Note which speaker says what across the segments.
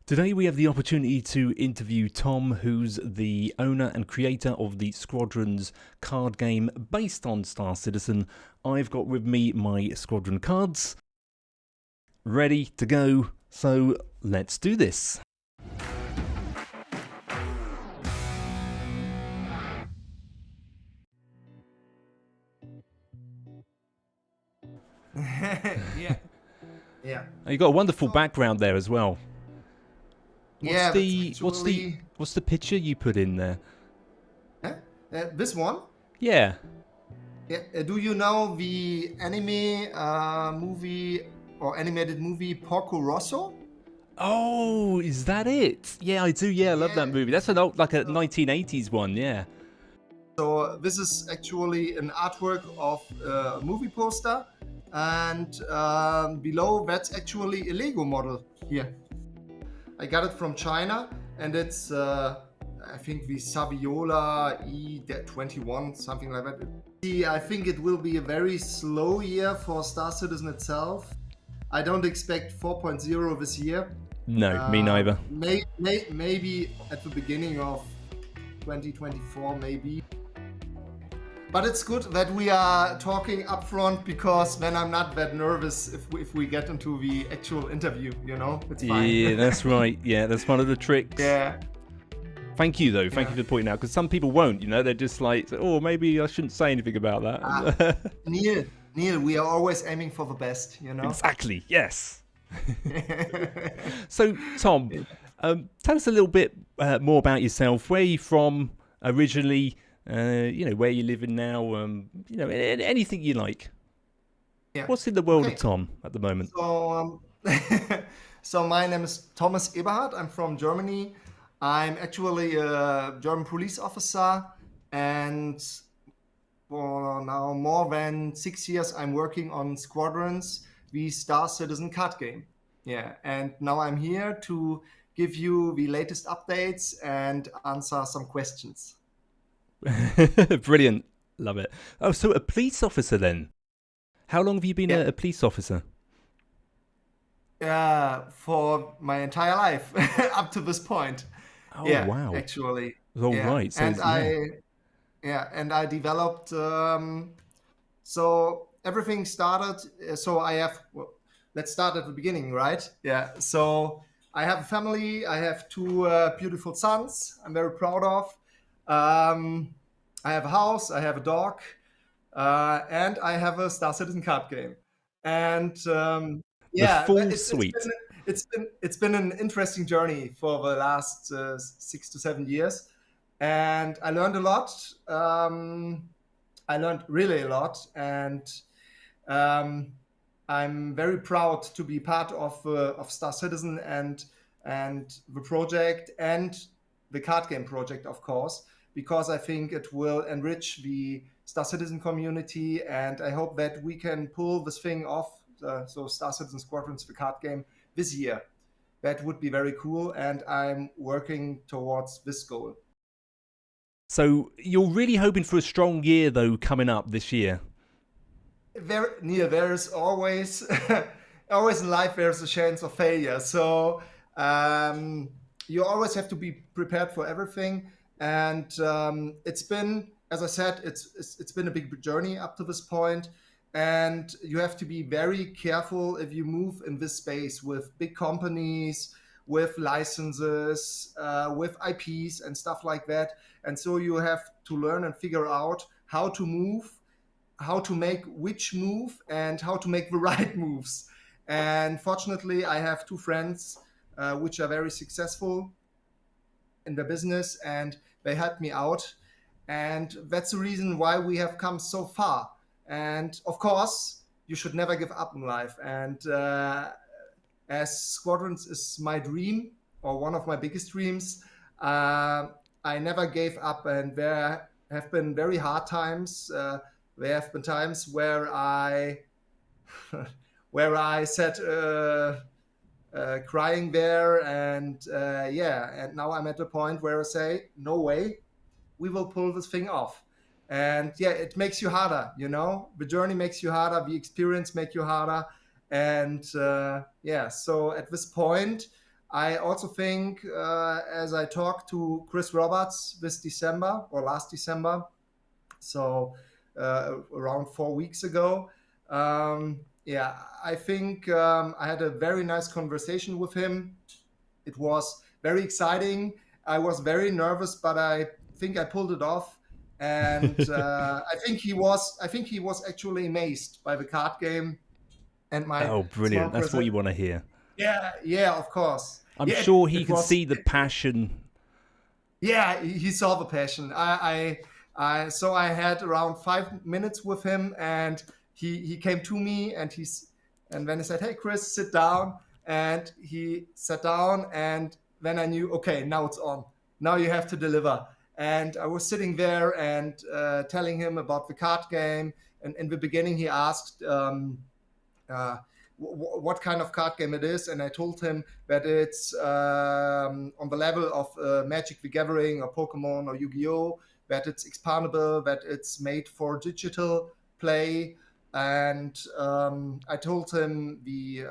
Speaker 1: Today we have the opportunity to interview Tom, who's the owner and creator of the SQUADRONS card game based on Star Citizen. I've got with me my Squadron cards, ready to go, so let's do this.
Speaker 2: Yeah.
Speaker 1: You got a wonderful background there as well.
Speaker 2: What's
Speaker 1: What's the picture you put in there?
Speaker 2: This one?
Speaker 1: Yeah.
Speaker 2: Yeah. Do you know the anime movie or animated movie Porco Rosso?
Speaker 1: Oh, is that it? Yeah, I do. Yeah, I love that movie. That's an old, like a 1980s one. Yeah.
Speaker 2: So this is actually an artwork of a movie poster, and below that's actually a Lego model here. I got it from China, and it's I think the Saviola E21, something like that. I think it will be a very slow year for Star Citizen itself. I don't expect 4.0 this year.
Speaker 1: No, me neither.
Speaker 2: Maybe at the beginning of 2024, maybe. But it's good that we are talking upfront, because then I'm not that nervous if we get into the actual interview, you know? It's fine.
Speaker 1: Yeah, that's right. Yeah, that's one of the tricks.
Speaker 2: Yeah.
Speaker 1: Thank you, though. Thank you for pointing out, because some people won't, you know? They're just like, oh, maybe I shouldn't say anything about that.
Speaker 2: Neil, we are always aiming for the best, you know?
Speaker 1: Exactly, yes. So, Tom, tell us a little bit more about yourself. Where are you from originally? Where you're living now, anything you like.
Speaker 2: Yeah.
Speaker 1: What's in the world of Tom at the moment?
Speaker 2: So, so my name is Thomas Eberhard. I'm from Germany. I'm actually a German police officer, and for now more than 6 years I'm working on Squadrons, the Star Citizen card game. Yeah, and now I'm here to give you the latest updates and answer some questions.
Speaker 1: Brilliant. Love it. Oh, so a police officer then? How long have you been a police officer?
Speaker 2: For my entire life, up to this point.
Speaker 1: Oh, yeah, wow.
Speaker 2: Actually.
Speaker 1: Oh, yeah. Right. So,
Speaker 2: and I developed, so everything started, let's start at the beginning, right? Yeah. So I have a family. I have two beautiful sons I'm very proud of. I have a house, I have a dog, and I have a Star Citizen card game. And
Speaker 1: the full suite.
Speaker 2: It's been an interesting journey for the last 6 to 7 years, and I learned a lot. I learned really a lot, and I'm very proud to be part of Star Citizen and the project and the card game project, of course, because I think it will enrich the Star Citizen community, and I hope that we can pull this thing off, so Star Citizen Squadrons, the card game, this year. That would be very cool, and I'm working towards this goal.
Speaker 1: So you're really hoping for a strong year, though, coming up this year?
Speaker 2: There's always, always in life, there's a chance of failure. So you always have to be prepared for everything. And it's been, as I said, it's been a big journey up to this point, and you have to be very careful if you move in this space with big companies, with licenses, with IPs and stuff like that. And so you have to learn and figure out how to move, how to make which move, and how to make the right moves. And fortunately, I have two friends which are very successful in their business, and they helped me out, and that's the reason why we have come so far. And of course, you should never give up in life. And as Squadrons is my dream, or one of my biggest dreams, I never gave up, and there have been very hard times. There have been times where I sat crying there, and and now I'm at a point where I say, no way, we will pull this thing off. And it makes you harder, you know, the journey makes you harder, the experience makes you harder. And so at this point, I also think, as I talked to Chris Roberts this December or last December, so around 4 weeks ago, yeah, I think I had a very nice conversation with him. It was very exciting. I was very nervous, but I think I pulled it off. And I think he was actually amazed by the card game and my
Speaker 1: Oh,
Speaker 2: small
Speaker 1: brilliant. That's what
Speaker 2: present.
Speaker 1: you want to hear.
Speaker 2: Yeah, yeah, of course.
Speaker 1: I'm
Speaker 2: Yeah,
Speaker 1: sure he
Speaker 2: it
Speaker 1: can
Speaker 2: was.
Speaker 1: see the passion.
Speaker 2: Yeah, he saw the passion. So I had around 5 minutes with him, and he came to me, and then he said, "Hey, Chris, sit down." And he sat down, and then I knew, okay, now it's on. Now you have to deliver. And I was sitting there and telling him about the card game. And in the beginning, he asked. Uh, what kind of card game it is, and I told him that it's on the level of Magic the Gathering or Pokemon or Yu-Gi-Oh, that it's expandable, that it's made for digital play, and I told him the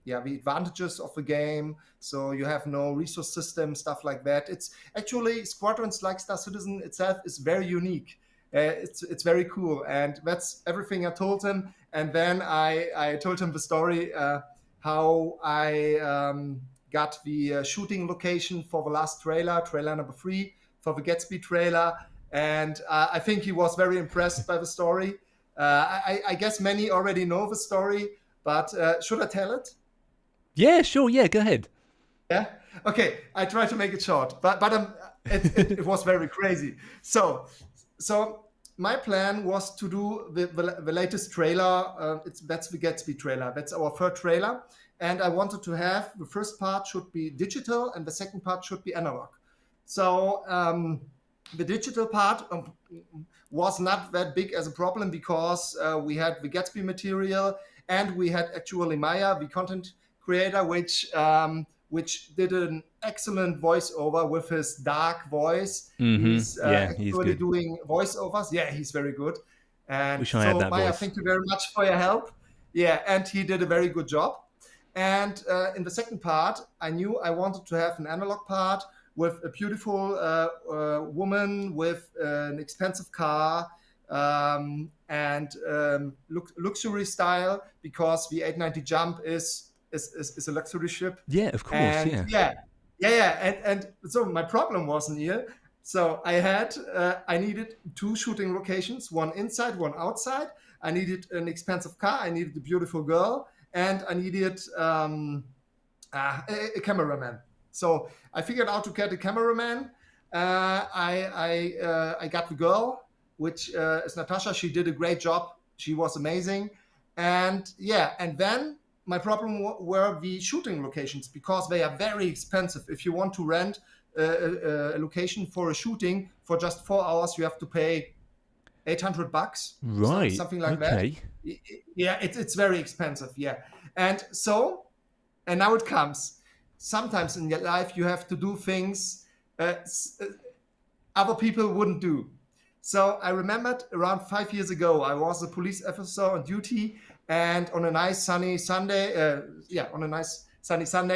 Speaker 2: advantages of the game. So you have no resource system, stuff like that. It's actually Squadrons, like Star Citizen itself, is very unique. It's very cool, and that's everything I told him. And then I told him the story how I got the shooting location for the last trailer number 3 for the Gatsby trailer, and I think he was very impressed by the story. I guess many already know the story, but should I tell it?
Speaker 1: Yeah, sure. Yeah, go ahead.
Speaker 2: Yeah. Okay. I try to make it short, but it was very crazy. So my plan was to do the latest trailer. That's the Gatsby trailer. That's our third trailer, and I wanted to have the first part should be digital and the second part should be analog. So the digital part was not that big as a problem because we had the Gatsby material and we had actually Maya, the content creator, which did an excellent voiceover with his dark voice. He's
Speaker 1: Yeah, he's
Speaker 2: actually
Speaker 1: good.
Speaker 2: doing voiceovers. Yeah, he's very good. And
Speaker 1: Wish I had
Speaker 2: so,
Speaker 1: that
Speaker 2: Maya,
Speaker 1: voice.
Speaker 2: thank you very much for your help. Yeah, and he did a very good job. And in the second part, I knew I wanted to have an analog part with a beautiful woman with an expensive car and luxury style, because the 890 Jump is a luxury ship.
Speaker 1: Yeah, of course.
Speaker 2: And
Speaker 1: Yeah.
Speaker 2: and so my problem wasn't here. So I needed 2 shooting locations, one inside, one outside. I needed an expensive car, I needed a beautiful girl, and I needed a cameraman. So I figured out to get a cameraman. I got the girl, which is Natasha. She did a great job. She was amazing. And yeah, and then my problem were the shooting locations, because they are very expensive. If you want to rent a location for a shooting for just 4 hours, you have to pay $800,
Speaker 1: Right.
Speaker 2: something like
Speaker 1: Okay.
Speaker 2: that. Yeah, it's very expensive. Yeah, and so, and now it comes. Sometimes in your life you have to do things other people wouldn't do. So I remembered around 5 years ago, I was a police officer on duty, and on a nice sunny Sunday,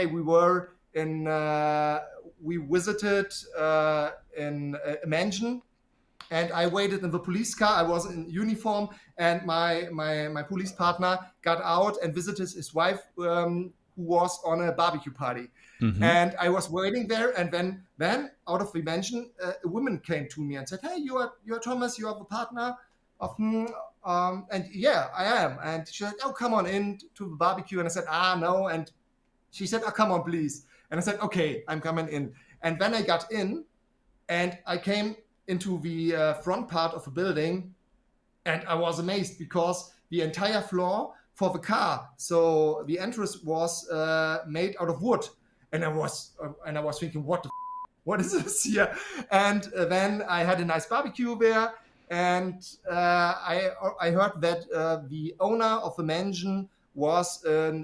Speaker 2: we were in. We visited in a mansion, and I waited in the police car. I was in uniform, and my police partner got out and visited his wife, who was on a barbecue party. And I was waiting there, and then out of the mansion, a woman came to me and said, "Hey, you are Thomas. You are the partner of." And yeah, I am. And she said, "Oh, come on in to the barbecue." And I said, "No." And she said, "Oh, come on, please." And I said, "Okay, I'm coming in." And then I got in, and I came into the front part of the building, and I was amazed because the entire floor for the car, so the entrance was made out of wood, and I was thinking, what is this here? And then I had a nice barbecue there, and I heard that the owner of the mansion was a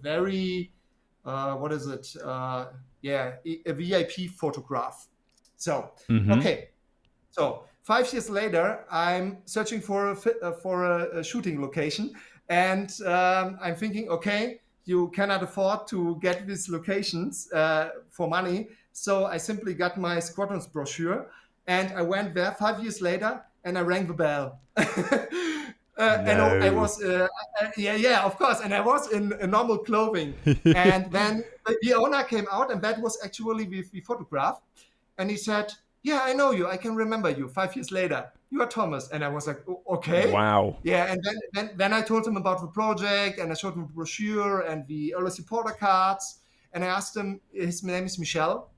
Speaker 2: very what is it? A VIP photograph. So okay, so 5 years later, I'm searching for a shooting location, and I'm thinking, okay, you cannot afford to get these locations for money. So I simply got my Squadrons brochure and I went there 5 years later and I rang the bell. And I
Speaker 1: No.
Speaker 2: was, yeah, of course. And I was in normal clothing. And then the owner came out, and that was actually the photograph. And he said, "Yeah, I know you. I can remember you 5 years later. You are Thomas." And I was like, Okay.
Speaker 1: Wow.
Speaker 2: Yeah. And then I told him about the project, and I showed him the brochure and the early supporter cards. And I asked him, his name is Michel.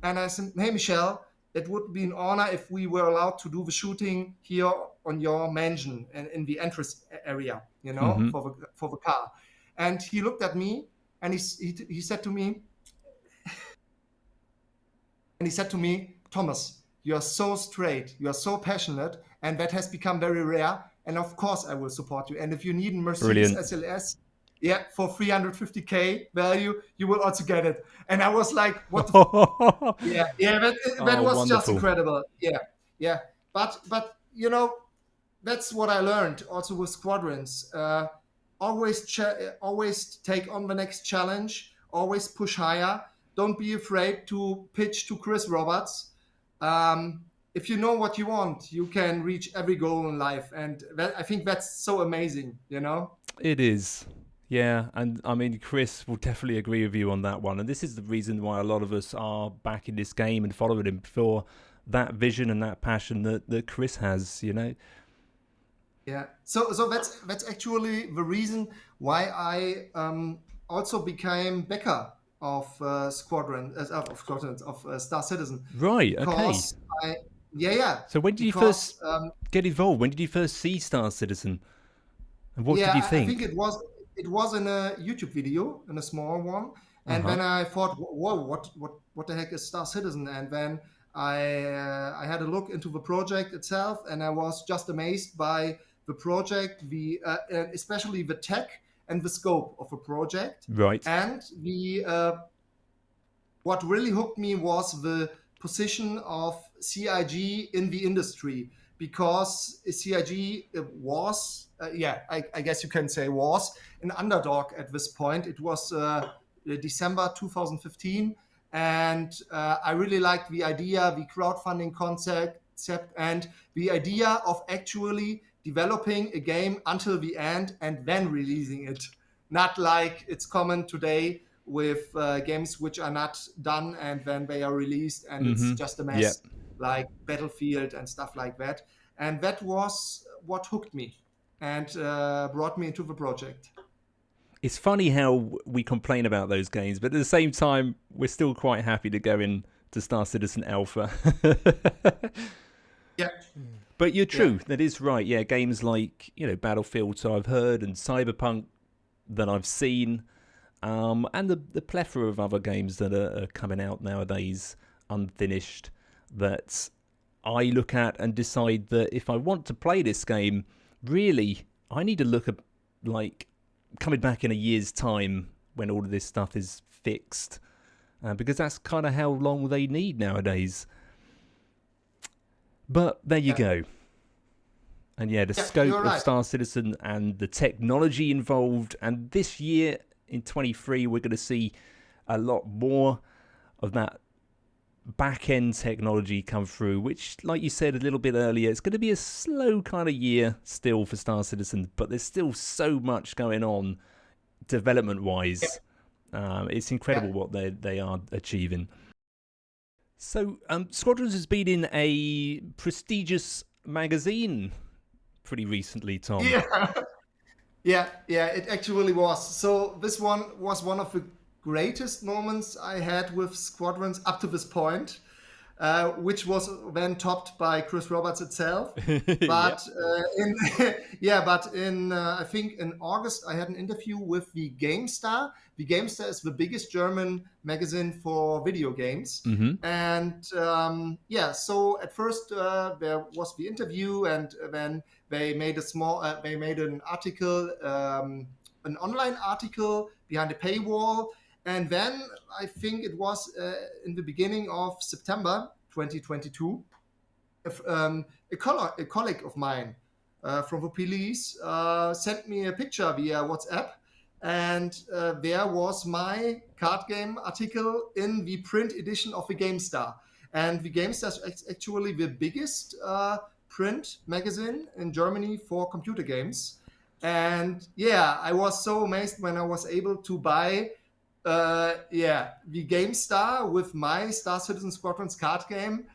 Speaker 2: And I said, "Hey, Michel, it would be an honor if we were allowed to do the shooting here on your mansion and in the entrance area,
Speaker 1: Hmm.
Speaker 2: for the car." And he looked at me and he said to me, "Thomas, you are so straight, you are so passionate, and that has become very rare. And of course, I will support you. And if you need a Mercedes
Speaker 1: Brilliant.
Speaker 2: SLS, yeah, for 350K value, you will also get it." And I was like, "What the yeah, yeah, that
Speaker 1: Oh,
Speaker 2: was just
Speaker 1: wonderful.
Speaker 2: incredible." Yeah, yeah. But that's what I learned also with Squadrons. Always take on the next challenge. Always push higher. Don't be afraid to pitch to Chris Roberts. If you know what you want, you can reach every goal in life, and I think that's so amazing.
Speaker 1: It is. Yeah, and I mean, Chris will definitely agree with you on that one. And this is the reason why a lot of us are back in this game and following him for that vision and that passion that Chris has.
Speaker 2: Yeah. So that's actually the reason why I also became backer of Squadrons of Star Citizen,
Speaker 1: Right, okay.
Speaker 2: because I yeah, yeah,
Speaker 1: So when did you
Speaker 2: because
Speaker 1: first get involved? When did you first see Star Citizen? And what did you
Speaker 2: yeah, I think
Speaker 1: think?
Speaker 2: it was in a YouTube video, in a small one. And
Speaker 1: Uh-huh.
Speaker 2: then I thought, whoa, what the heck is Star Citizen? And then I had a look into the project itself, and I was just amazed by the project, the especially the tech and the scope of the project.
Speaker 1: Right.
Speaker 2: And the what really hooked me was the position of CIG in the industry, because CIG was, yeah, I guess you can say was an underdog at this point. It was December 2015, and I really liked the idea, the crowdfunding concept, and the idea of actually developing a game until the end and then releasing it, not like it's common today with games which are not done and then they are released and it's
Speaker 1: Mm-hmm.
Speaker 2: just a
Speaker 1: Yeah.
Speaker 2: mess, like Battlefield and stuff like that. And that was what hooked me and brought me into the project.
Speaker 1: It's funny how we complain about those games, but at the same time, we're still quite happy to go in to Star Citizen Alpha.
Speaker 2: Yeah,
Speaker 1: But you're
Speaker 2: yeah,
Speaker 1: true. That is right. Yeah, games like Battlefield, so I've heard, and Cyberpunk that I've seen, and the plethora of other games that are coming out nowadays, unfinished, that I look at and decide that if I want to play this game, really, I need to look at like coming back in a year's time when all of this stuff is fixed, because that's kind of how long they need nowadays. But there you
Speaker 2: yeah,
Speaker 1: go. And yeah, the
Speaker 2: yeah,
Speaker 1: scope
Speaker 2: you're
Speaker 1: of
Speaker 2: right.
Speaker 1: Star Citizen and the technology involved. And this year in 23, we're going to see a lot more of that back end technology come through, which, like you said a little bit earlier, it's going to be a slow kind of year still for Star Citizen, but there's still so much going on development
Speaker 2: Yeah,
Speaker 1: wise. It's
Speaker 2: yeah,
Speaker 1: incredible what they are achieving. So, Squadrons has been in a prestigious magazine pretty recently, Tom.
Speaker 2: yeah. Yeah, yeah, it actually was. So this one was one of the greatest moments I had with Squadrons up to this point, which was then topped by Chris Roberts itself.
Speaker 1: Yep.
Speaker 2: But in yeah, but in I think in August I had an interview with the GameStar. The GameStar is the biggest German magazine for video games.
Speaker 1: Mm-hmm.
Speaker 2: And yeah, so at first there was the interview, and then they made an article, an online article behind a paywall. And then I think it was in the beginning of September 2022, a colleague of mine from the police sent me a picture via WhatsApp, and there was my card game article in the print edition of the GameStar. And the GameStar is actually the biggest print magazine in Germany for computer games. And yeah, I was so amazed when I was able to buy the GameStar with my Star Citizen Squadrons card game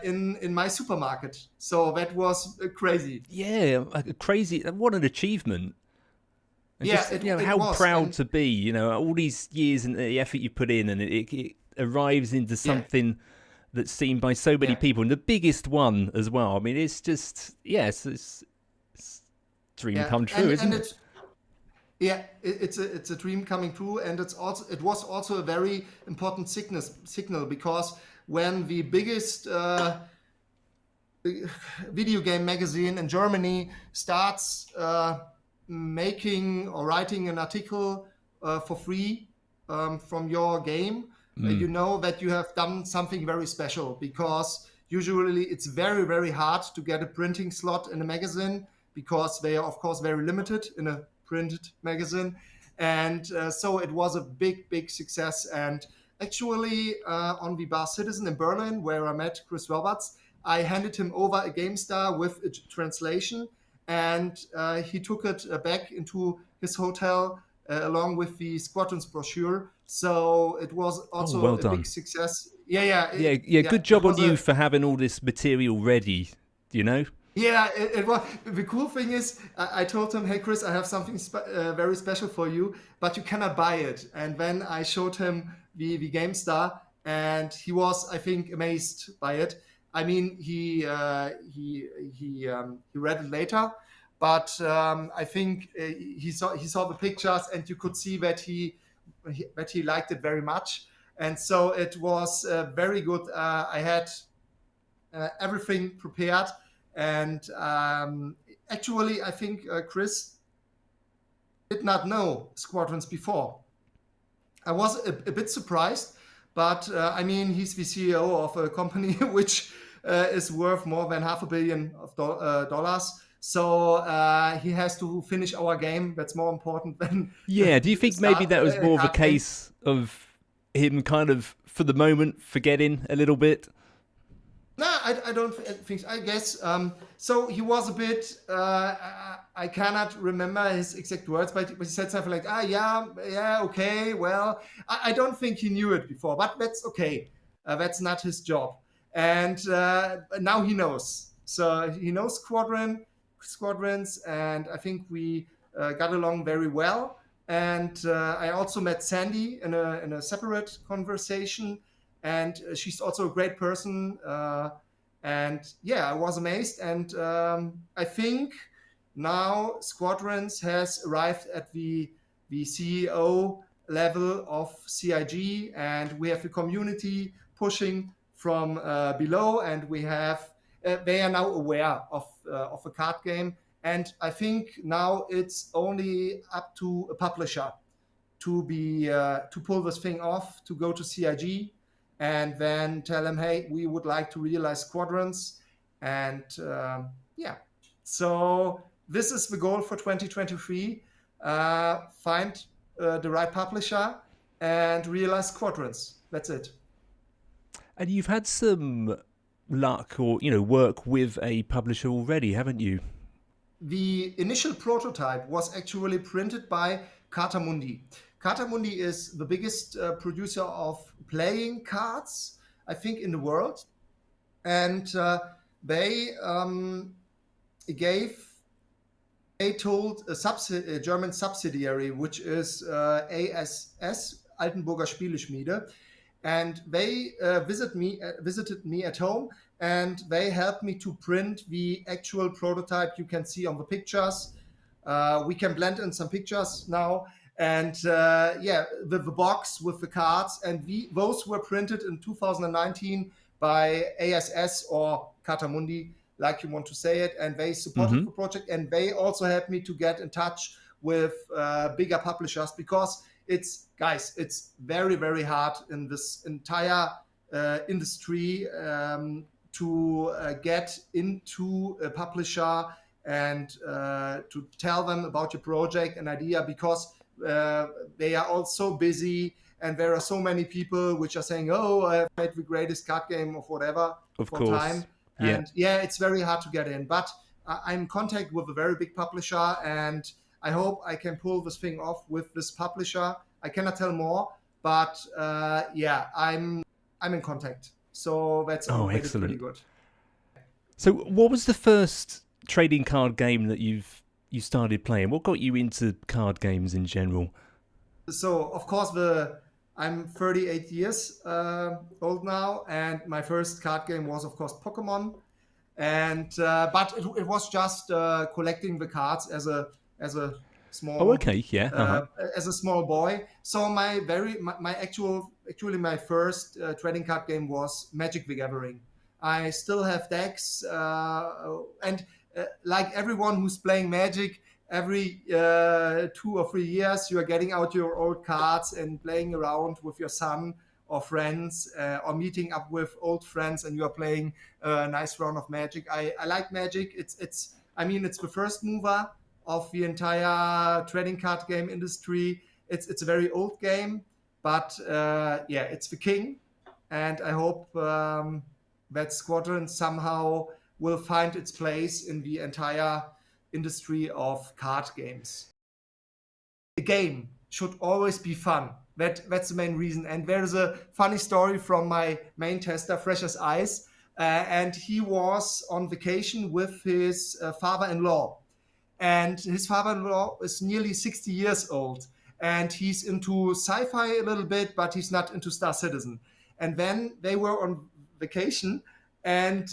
Speaker 2: in my supermarket. So that was crazy.
Speaker 1: Yeah, crazy. What an achievement. And
Speaker 2: Yeah,
Speaker 1: just,
Speaker 2: it
Speaker 1: how
Speaker 2: was.
Speaker 1: proud
Speaker 2: And
Speaker 1: to be, all these years and the effort you put in, and it arrives into
Speaker 2: yeah,
Speaker 1: something that's seen by so many
Speaker 2: yeah.
Speaker 1: people, and the biggest one as well. I mean, it's just, yes, it's dream
Speaker 2: Yeah,
Speaker 1: come true, isn't
Speaker 2: and
Speaker 1: it?
Speaker 2: it's a dream coming true, and it was also a very important signal, because when the biggest video game magazine in Germany starts making or writing an article for free from your game, you know that you have done something very special, because usually it's very, very hard to get a printing slot in a magazine, because they are, of course, very limited in a printed magazine. And so it was a big, big success. And actually, on the Bar Citizen in Berlin, where I met Chris Roberts, I handed him over a GameStar with a translation, and he took it back into his hotel along with the Squadrons brochure. So it was
Speaker 1: Oh,
Speaker 2: also
Speaker 1: well
Speaker 2: a big
Speaker 1: done.
Speaker 2: success.
Speaker 1: Yeah, yeah. Good
Speaker 2: It
Speaker 1: job on
Speaker 2: was
Speaker 1: you
Speaker 2: a
Speaker 1: for having all this material ready. You know.
Speaker 2: yeah. It was the cool thing is I told him, hey Chris, I have something very special for you, but you cannot buy it. And then I showed him the GameStar, and he was, I think, amazed by it. I mean, he read it later, but I think he saw the pictures, and you could see that he liked it very much. And so it was very good. I had everything prepared, and actually, I think Chris did not know Squadrons before. I was a bit surprised, but I mean, he's the CEO of a company which is worth more than $500 million of dollars. So he has to finish our game. That's more important than
Speaker 1: Yeah. Do you think maybe
Speaker 2: start
Speaker 1: that was
Speaker 2: a
Speaker 1: more of a
Speaker 2: card game.
Speaker 1: case of him kind of, for the moment, forgetting a little bit?
Speaker 2: No, I don't think so. I guess so. He was a bit. I cannot remember his exact words, but he said something like, "Ah, yeah, okay, well." I don't think he knew it before, but that's okay. That's not his job, and now he knows. So he knows squadrons, and I think we got along very well. And I also met Sandy in a separate conversation, and she's also a great person. And yeah, I was amazed, and I think now Squadrons has arrived at the CEO level of CIG, and we have a community pushing from below, and we have they are now aware of a card game, and I think now it's only up to a publisher to pull this thing off, to go to CIG and then tell them, hey, we would like to realize Squadrons. And yeah, so this is the goal for 2023. Find the right publisher and realize Squadrons. That's it.
Speaker 1: And you've had some luck or, work with a publisher already, haven't you?
Speaker 2: The initial prototype was actually printed by Cartamundi. Cartamundi is the biggest producer of playing cards, I think, in the world. And they gave they told a German subsidiary, which is ASS, Altenburger Spieleschmiede, and they visited me at home, and they helped me to print the actual prototype you can see on the pictures. We can blend in some pictures now, and the box with the cards, and those were printed in 2019 by ASS or Cartamundi, like you want to say it, and they supported the project, and they also helped me to get in touch with bigger publishers, because it's very, very hard in this entire industry to get into a publisher and to tell them about your project and idea, because they are all so busy, and there are so many people which are saying, "Oh, I have made the greatest card game of whatever
Speaker 1: Of
Speaker 2: for time,"
Speaker 1: course. Yeah.
Speaker 2: and yeah, it's very hard to get in. But I'm in contact with a very big publisher, and I hope I can pull this thing off with this publisher. I cannot tell more, but yeah, I'm in contact. So that's
Speaker 1: Oh,
Speaker 2: already pretty
Speaker 1: excellent.
Speaker 2: good.
Speaker 1: So, what was the first trading card game that you started playing? What got you into card games in general?
Speaker 2: So of course I'm 38 years old now, and my first card game was of course Pokemon, and but it was just collecting the cards as a
Speaker 1: Oh,
Speaker 2: small
Speaker 1: okay. Yeah. Uh-huh.
Speaker 2: uh, as a small boy. So my actually my first trading card game was Magic the Gathering. I still have decks, and like everyone who's playing Magic, every 2 or 3 years you are getting out your old cards and playing around with your son or friends, or meeting up with old friends, and you are playing a nice round of Magic. I like Magic. It's I mean, it's the first mover of the entire trading card game industry. It's a very old game, but yeah, it's the king, and I hope that Squadron somehow will find its place in the entire industry of card games. The game should always be fun. That's the main reason. And there's a funny story from my main tester, Fresh as Ice, and he was on vacation with his father-in-law, and his father-in-law is nearly 60 years old, and he's into sci-fi a little bit, but he's not into Star Citizen. And then they were on vacation, and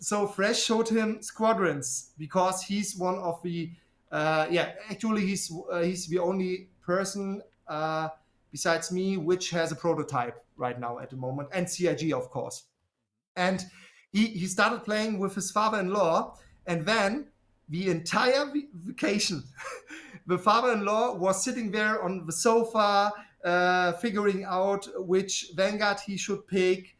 Speaker 2: so Fresh showed him Squadrons, because he's one of the yeah, actually he's the only person besides me which has a prototype right now at the moment, and CIG of course. And he started playing with his father-in-law, and then the entire vacation the father-in-law was sitting there on the sofa, figuring out which vanguard he should pick,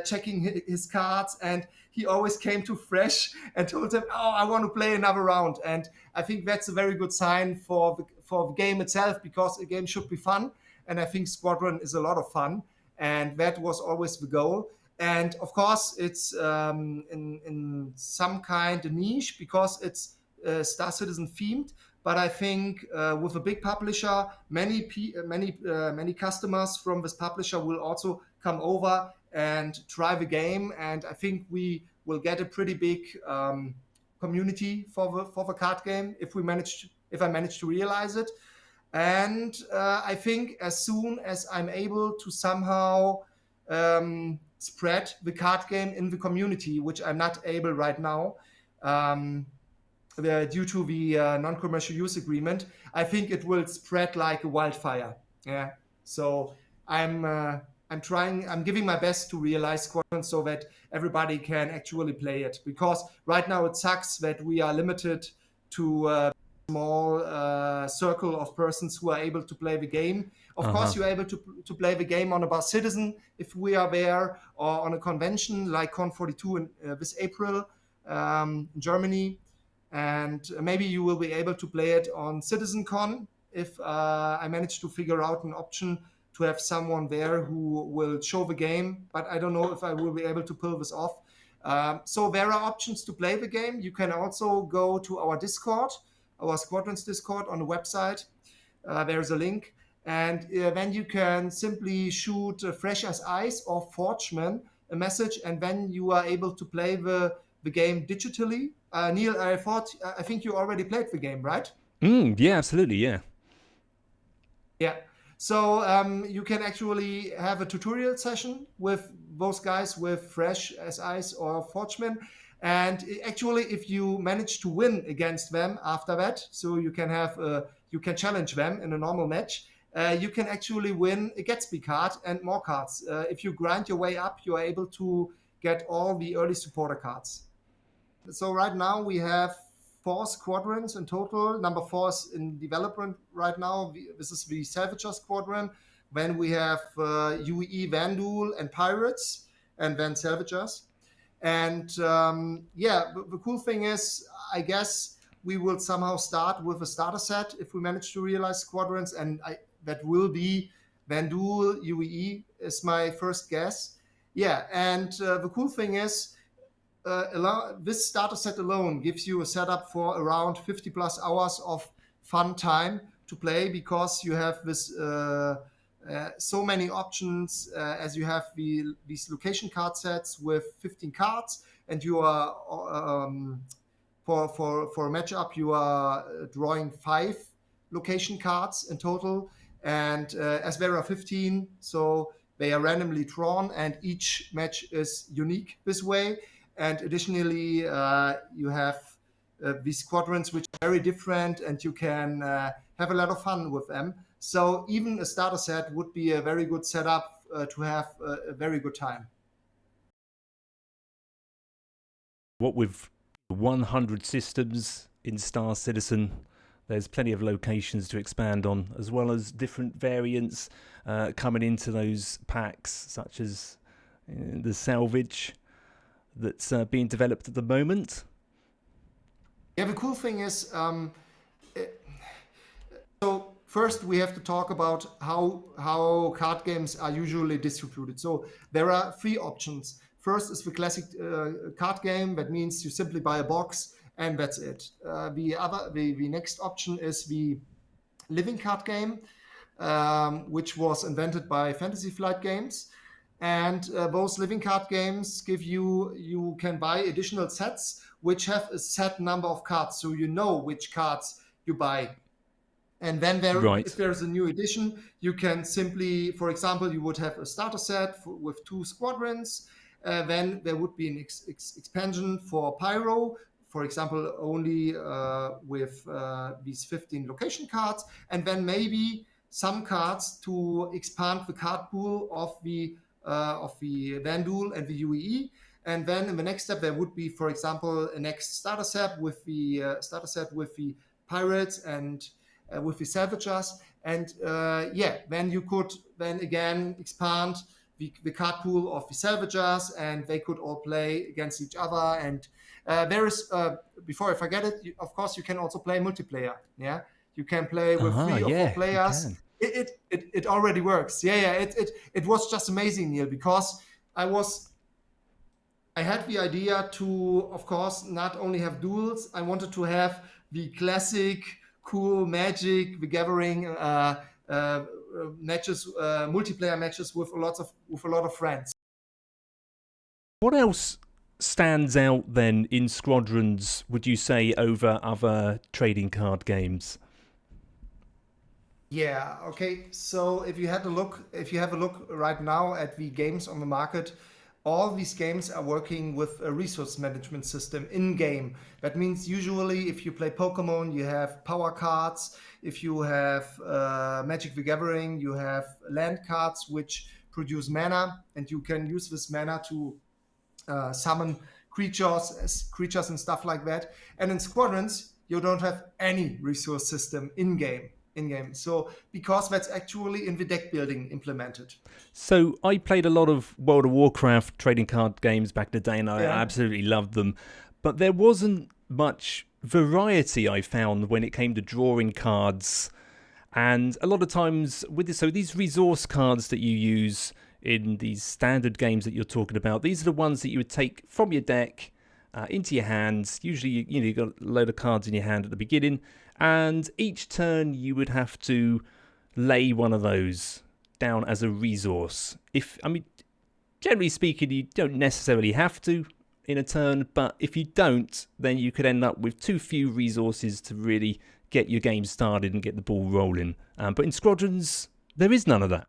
Speaker 2: checking his cards, and he always came to Fresh and told him, "Oh, I want to play another round." And I think that's a very good sign for the game itself, because a game should be fun, and I think Squadron is a lot of fun, and that was always the goal. And of course, it's in some kind of niche, because it's Star Citizen themed. But I think with a big publisher, many customers from this publisher will also come over and try the game, and I think we will get a pretty big community for the card game if I manage to realize it. And I think as soon as I'm able to somehow spread the card game in the community, which I'm not able right now, due to the non-commercial use agreement, I think it will spread like a wildfire. Yeah. So I'm trying. I'm giving my best to realize Squadron so that everybody can actually play it. Because right now it sucks that we are limited to a small circle of persons who are able to play the game. Of course, you're able to play the game on a Bar Citizen if we are there, or on a convention like Con42 in this April in Germany. And maybe you will be able to play it on CitizenCon if I manage to figure out an option to have someone there who will show the game. But I don't know if I will be able to pull this off. So there are options to play the game. You can also go to our Discord, our Squadrons Discord on the website. There's a link. And then you can simply shoot Fresh as Ice or Forgeman a message, and then you are able to play the game digitally. Neil, I think you already played the game, right?
Speaker 1: Yeah, absolutely. Yeah.
Speaker 2: Yeah. So you can actually have a tutorial session with those guys with Fresh as Ice or Forgeman. And actually, if you manage to win against them after that, so you can you can challenge them in a normal match. You can actually win a Gatsby card and more cards. If you grind your way up, you are able to get all the early supporter cards. So right now we have 4 squadrons in total. Number 4 is in development right now. This is the Salvager Squadron. Then we have UE, Vandal, and Pirates, and then Salvagers. And yeah, the cool thing is, I guess we will somehow start with a starter set if we manage to realize squadrons, and that will be Vandul UEE is my first guess. Yeah, and the cool thing is, this starter set alone gives you a setup for around 50 plus hours of fun time to play, because you have this so many options, as you have these location card sets with 15 cards, and you are for a matchup you are drawing 5 location cards in total, and as there are 15, so they are randomly drawn, and each match is unique this way. And additionally, you have these squadrons which are very different, and you can have a lot of fun with them. So even a starter set would be a very good setup to have a very good time.
Speaker 1: What with 100 systems in Star Citizen, there's plenty of locations to expand on, as well as different variants coming into those packs, such as the salvage that's being developed at the moment.
Speaker 2: Yeah, the cool thing is, so first we have to talk about how card games are usually distributed. So there are 3 options. First is the classic card game. That means you simply buy a box and that's it. The next option is the living card game, which was invented by Fantasy Flight Games. And those living card games you can buy additional sets which have a set number of cards, so you know which cards you buy. And then if there's a new edition, you can simply, for example, you would have a starter set with 2 squadrons. Then there would be an expansion for Pyro, for example, only with these 15 location cards. And then maybe some cards to expand the card pool of the Vandul and the UEE. And then in the next step, there would be, for example, a next starter set with the pirates and with the salvagers. And then you could then again expand the card pool of the salvagers, and they could all play against each other. And there is, before I forget it, of course, you can also play multiplayer. Yeah, you can play with 3 or 4 players. It already works. It was just amazing, Neil, because I had the idea to, of course, not only have duels. I wanted to have the classic, cool Magic, the Gathering matches, multiplayer matches with a lot of friends.
Speaker 1: What else stands out then in Squadrons, would you say, over other trading card games?
Speaker 2: Yeah. Okay. So if you have a look right now at the games on the market, all these games are working with a resource management system in game. That means usually if you play Pokemon, you have power cards. If you have Magic the Gathering, you have land cards which produce mana, and you can use this mana to summon creatures and stuff like that. And in Squadrons, you don't have any resource system in game. So because that's actually in the deck building implemented.
Speaker 1: So I played a lot of World of Warcraft trading card games back in the day, and I absolutely loved them. But there wasn't much variety, I found, when it came to drawing cards. And a lot of times with this, so these resource cards that you use in these standard games that you're talking about, these are the ones that you would take from your deck into your hands. Usually, you've got a load of cards in your hand at the beginning, and each turn you would have to lay one of those down as a resource. Generally speaking, you don't necessarily have to in a turn, but if you don't, then you could end up with too few resources to really get your game started and get the ball rolling. But in Squadrons, there is none of that.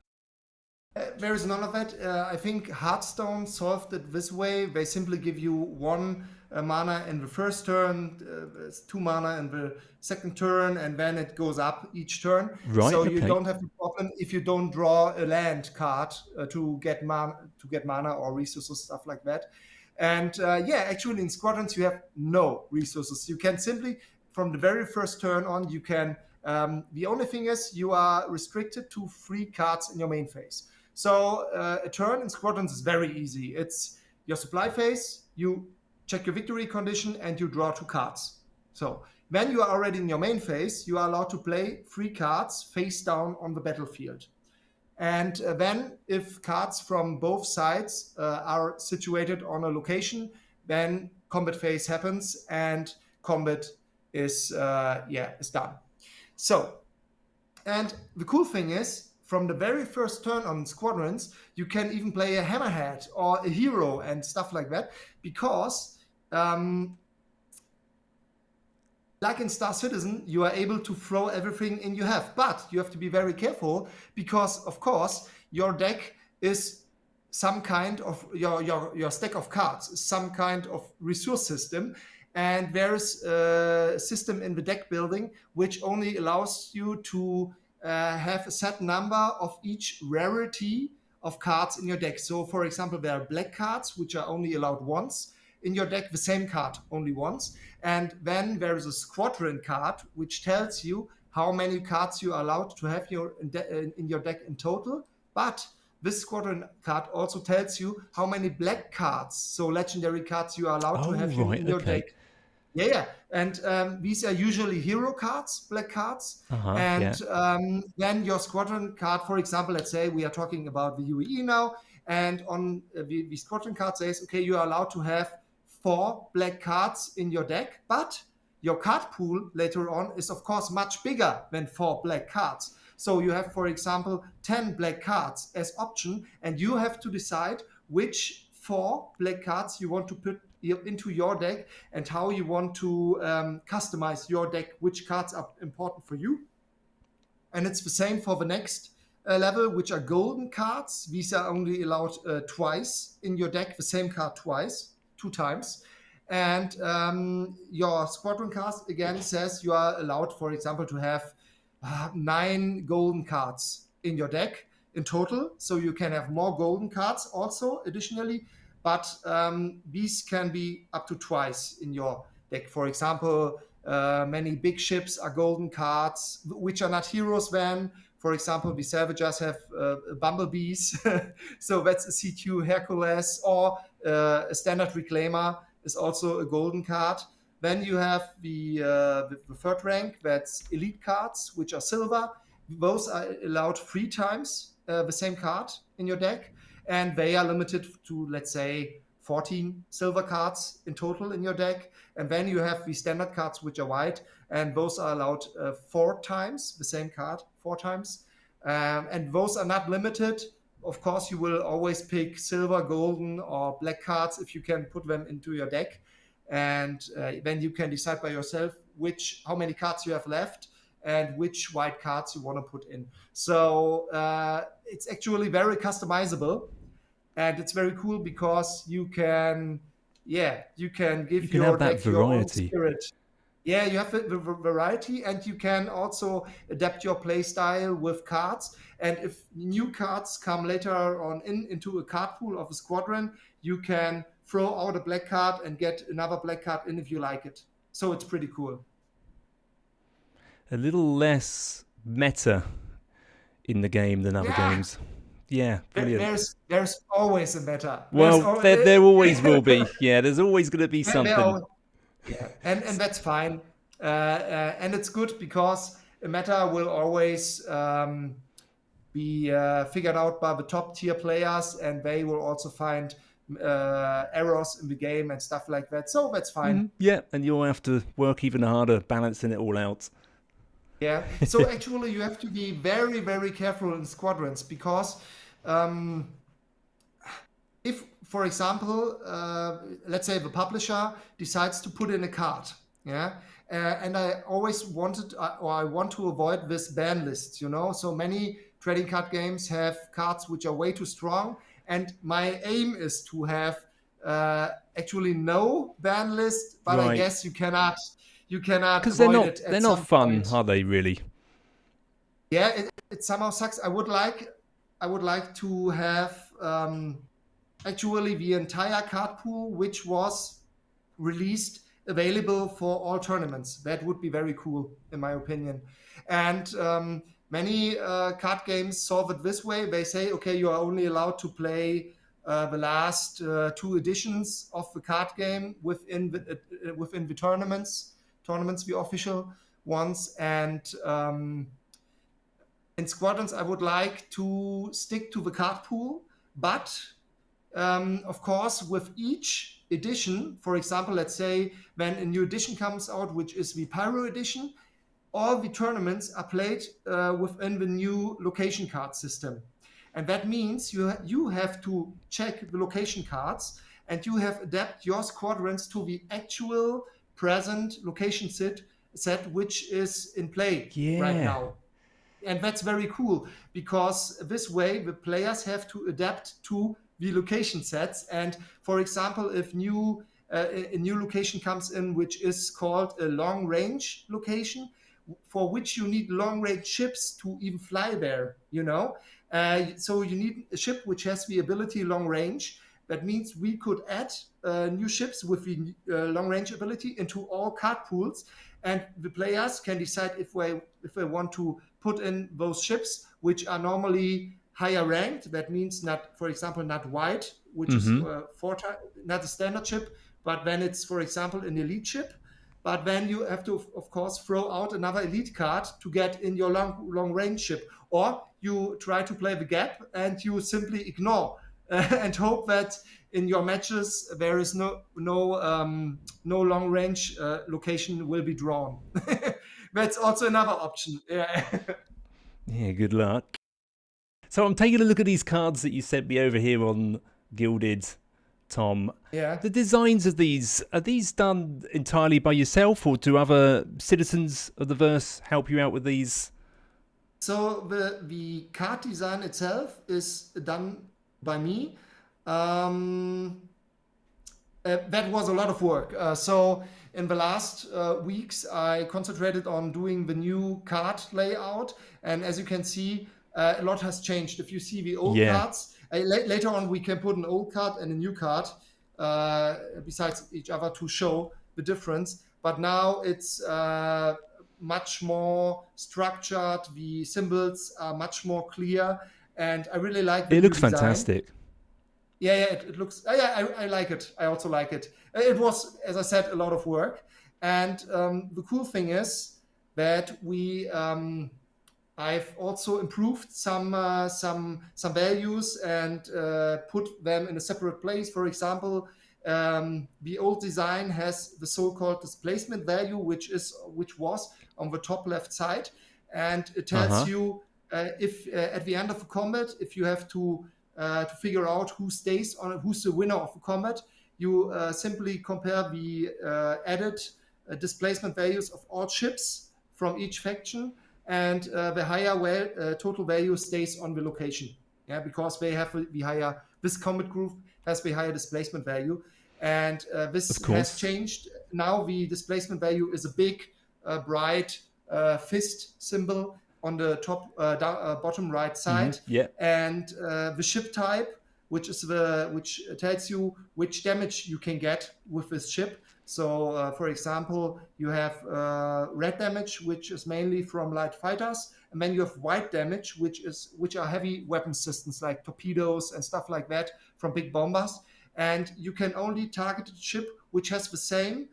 Speaker 2: There is none of that. I think Hearthstone solved it this way. They simply give you 1 mana in the first turn, 2 mana in the second turn, and then it goes up each turn.
Speaker 1: Right,
Speaker 2: so you don't have the problem if you don't draw a land card to get mana or resources, stuff like that. And actually in Squadrons you have no resources. You can simply, from the very first turn on, you can. The only thing is you are restricted to 3 cards in your main phase. So a turn in Squadrons is very easy. It's your supply phase, you check your victory condition, and you draw 2 cards. So when you are already in your main phase, you are allowed to play 3 cards face down on the battlefield. And then if cards from both sides are situated on a location, then combat phase happens and combat is done. So, and the cool thing is, from the very first turn on Squadrons, you can even play a hammerhead or a hero and stuff like that, because like in Star Citizen, you are able to throw everything in you have. But you have to be very careful because, of course, your deck is some kind of, your stack of cards is some kind of resource system. And there's a system in the deck building which only allows you to have a set number of each rarity of cards in your deck. So, for example, there are black cards which are only allowed once in your deck, the same card only once. And then there is a squadron card which tells you how many cards you are allowed to have in your deck in total. But this squadron card also tells you how many black cards, so legendary cards, you are allowed to have in your deck. Yeah. And these are usually hero cards, black cards. Then your squadron card, for example, let's say we are talking about the UEE now, and on the squadron card says, okay, you are allowed to have 4 black cards in your deck, but your card pool later on is, of course, much bigger than 4 black cards. So you have, for example, 10 black cards as option, and you have to decide which 4 black cards you want to put into your deck and how you want to customize your deck, which cards are important for you. And it's the same for the next level, which are golden cards. These are only allowed twice in your deck, the same card twice, 2 times. And your squadron card again says you are allowed, for example, to have 9 golden cards in your deck in total. So you can have more golden cards also additionally, but these can be up to twice in your deck. For example, many big ships are golden cards, which are not heroes then. For example, the Salvagers have bumblebees, so that's a C2 Hercules, or a standard Reclaimer is also a golden card. Then you have the third rank, that's elite cards, which are silver. Those are allowed 3 times the same card in your deck, and they are limited to, let's say, 14 silver cards in total in your deck. And then you have the standard cards, which are white, and those are allowed 4 times the same card, 4 times. And those are not limited. Of course, you will always pick silver, golden, or black cards if you can put them into your deck. And then you can decide by yourself how many cards you have left and which white cards you want to put in. So it's actually very customizable, and it's very cool because you can give your deck your own spirit. Yeah, you have the variety, and you can also adapt your play style with cards. And if new cards come later on into a card pool of a squadron, you can throw out a black card and get another black card in if you like it. So it's pretty cool.
Speaker 1: A little less meta in the game than other games. Yeah, brilliant.
Speaker 2: There's always a meta.
Speaker 1: Well, there always will be. Yeah, there's always going to be something.
Speaker 2: Yeah, and that's fine. And it's good because a meta will always be figured out by the top tier players, and they will also find errors in the game and stuff like that. So that's fine.
Speaker 1: Mm-hmm. Yeah, and you'll have to work even harder balancing it all out.
Speaker 2: Yeah, so actually you have to be very, very careful in squadrons because if, for example, let's say the publisher decides to put in a card, and I always want to avoid this ban list, so many trading card games have cards which are way too strong, and my aim is to have actually no ban list, but right. I guess you cannot because
Speaker 1: they're not fun, are they really?
Speaker 2: Yeah, it somehow sucks. I would like to have actually the entire card pool which was released available for all tournaments. That would be very cool in my opinion. And many card games solve it this way. They say, okay, you are only allowed to play the last 2 editions of the card game within the tournaments tournaments, the official ones. And in Squadrons, I would like to stick to the card pool, but of course, with each edition, for example, let's say when a new edition comes out, which is the Pyro edition, all the tournaments are played within the new location card system. And that means you have to check the location cards and you have adapt your squadrons to the actual present location set which is in play right now. And that's very cool because this way the players have to adapt to the location sets. And for example, if a new location comes in, which is called a long range location, for which you need long range ships to even fly there, so you need a ship which has the ability long range. That means we could add new ships with the long range ability into all card pools, and the players can decide if they want to put in those ships which are normally higher ranked. That means not, for example, not white, which is not a standard ship, but then it's, for example, an elite ship. But then you have to, of course, throw out another elite card to get in your long range ship, or you try to play the gap and you simply ignore and hope that in your matches there is no long range location will be drawn. That's also another option.
Speaker 1: Yeah, good luck. So I'm taking a look at these cards that you sent me over here on Gilded, Tom.
Speaker 2: Yeah.
Speaker 1: The designs of these, are these done entirely by yourself, or do other citizens of the verse help you out with these?
Speaker 2: So the card design itself is done by me. That was a lot of work. So in the last weeks, I concentrated on doing the new card layout. And as you can see, a lot has changed. If you see the old cards, later on we can put an old card and a new card besides each other to show the difference. But now it's much more structured. The symbols are much more clear. And I really like the
Speaker 1: It looks
Speaker 2: design.
Speaker 1: fantastic.
Speaker 2: Yeah, it looks. I like it. I also like it. It was, as I said, a lot of work. And the cool thing is that I've also improved some values and put them in a separate place. For example, the old design has the so-called displacement value, which was on the top left side, and it tells you if at the end of a combat, if you have to figure out who's the winner of the combat, you simply compare the added displacement values of all ships from each faction, and the higher total value stays on the location. Yeah, because they have the higher. This combat group has the higher displacement value, and this has changed. Now the displacement value is a big, bright fist symbol on the top bottom right side, and the ship type, which tells you which damage you can get with this ship. So, for example, you have red damage, which is mainly from light fighters, and then you have white damage, which are heavy weapon systems like torpedoes and stuff like that from big bombers. And you can only target a ship which has the same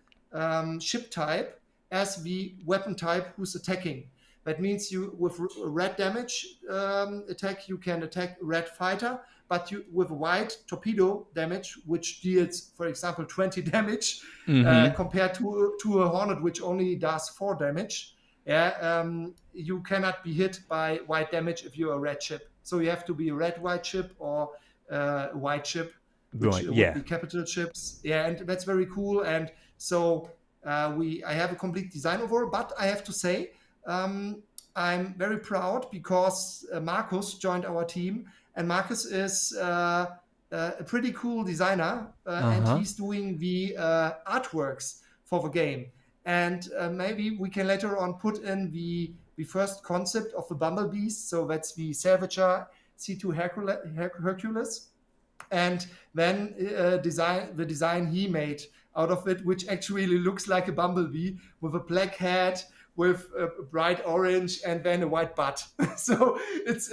Speaker 2: ship type as the weapon type who's attacking. That means you, with red damage attack, you can attack red fighter, but you with white torpedo damage, which deals, for example, 20 damage, compared to a Hornet, which only does 4 damage. You cannot be hit by white damage if you're a red ship. So you have to be a red-white ship or a white ship, which would be capital ships. Yeah, and that's very cool. And so I have a complete design overall, but I have to say, I'm very proud because Markus joined our team, and Markus is a pretty cool designer, and he's doing the artworks for the game. And maybe we can later on put in the first concept of the bumblebees. So that's the Salvager C2 Hercules, and then the design he made out of it, which actually looks like a bumblebee with a black head, with a bright orange, and then a white butt. So it's